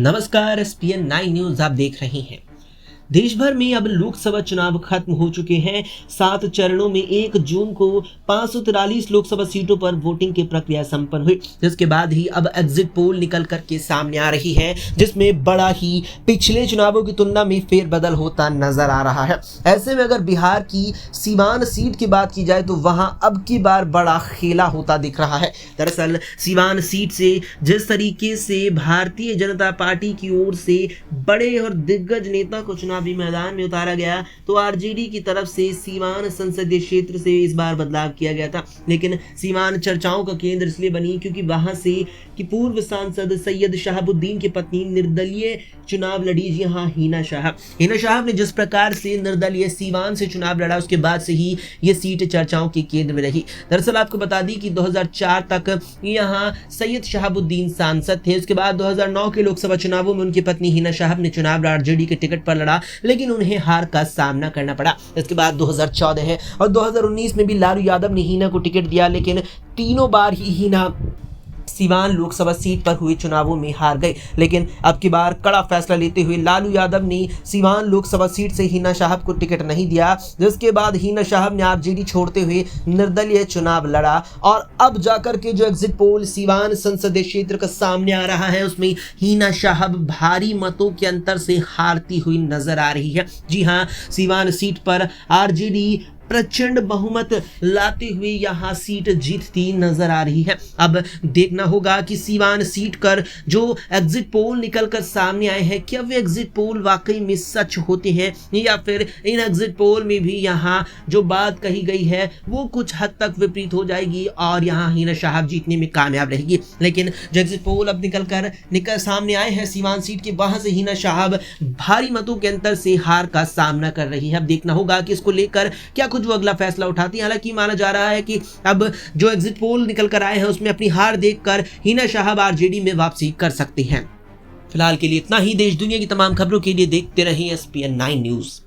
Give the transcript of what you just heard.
नमस्कार, ESPN 9 news आप देख रहे हैं। देश भर में अब लोकसभा चुनाव खत्म हो चुके हैं। 7 चरणों में 1 जून को 543 लोकसभा सीटों पर वोटिंग की प्रक्रिया संपन्न हुई, जिसके बाद ही अब एग्जिट पोल निकल कर के सामने आ रही है, जिसमें बड़ा ही पिछले चुनावों की तुलना में फेरबदल होता नजर आ रहा है। ऐसे में अगर बिहार की सीवान सीट की बात की जाए तो वहां अब की बार बड़ा खेला होता दिख रहा है। दरअसल सीवान सीट से जिस तरीके से भारतीय जनता पार्टी की ओर से बड़े और दिग्गज नेता को चुनावी मैदान में उतारा गया, तो आरजेडी की तरफ से सीवान संसदीय क्षेत्र से इस बार बदलाव किया गया था। लेकिन सीवान चर्चाओं का केंद्र इसलिए बनी क्योंकि वहां से कि पूर्व सांसद सैयद शहाबुद्दीन की पत्नी निर्दलीय चुनाव लड़ी। जी हाँ, हिना साहब ने जिस प्रकार से निर्दलीय सीवान से चुनाव लड़ा, उसके बाद से ही ये सीट चर्चाओं के केंद्र में रही। दरअसल आपको बता दी कि 2004 तक यहाँ सैयद शहाबुद्दीन सांसद थे। उसके बाद 2009 के लोकसभा चुनावों में उनकी पत्नी हिना साहब ने चुनाव आरजेडी के टिकट पर लड़ा, लेकिन उन्हें हार का सामना करना पड़ा। इसके बाद 2014 है और 2019 में भी लालू यादव ने हिना को टिकट दिया, लेकिन तीनों बार ही हिना सीवान लोकसभा सीट पर हुए चुनावों में हार गए। लेकिन अब की बार कड़ा फैसला लेते हुए लालू यादव ने सीवान लोकसभा सीट से हिना साहब को टिकट नहीं दिया, जिसके बाद हिना साहब ने आरजेडी छोड़ते हुए निर्दलीय चुनाव लड़ा। और अब जाकर के जो एग्जिट पोल सीवान संसदीय क्षेत्र का सामने आ रहा है, उसमें हिना साहब भारी मतों के अंतर से हारती हुई नजर आ रही है। जी हाँ, सीवान सीट पर आरजेडी प्रचंड बहुमत लाते हुए यहां सीट जीतती नजर आ रही है। अब देखना होगा कि सीवान सीट पर जो एग्जिट पोल निकलकर सामने आए हैं, क्या वे एग्जिट पोल वाकई में सच होते हैं या फिर इन एग्जिट पोल में भी यहां जो बात कही गई है वो कुछ हद तक विपरीत हो जाएगी और यहां हिना साहब जीतने में कामयाब रहेगी। लेकिन जो एग्जिट पोल अब निकल सामने आए हैं सीवान सीट के, वहां से हिना साहब भारी मतों के अंतर से हार का सामना कर रही है। अब देखना होगा कि इसको लेकर क्या जो अगला फैसला उठाती है। हालांकि माना जा रहा है कि अब जो एग्जिट पोल निकल कर आए हैं उसमें अपनी हार देखकर हिना साहब आरजेडी में वापसी कर सकती हैं। फिलहाल के लिए इतना ही। देश दुनिया की तमाम खबरों के लिए देखते रहें एसपीएन 9 न्यूज।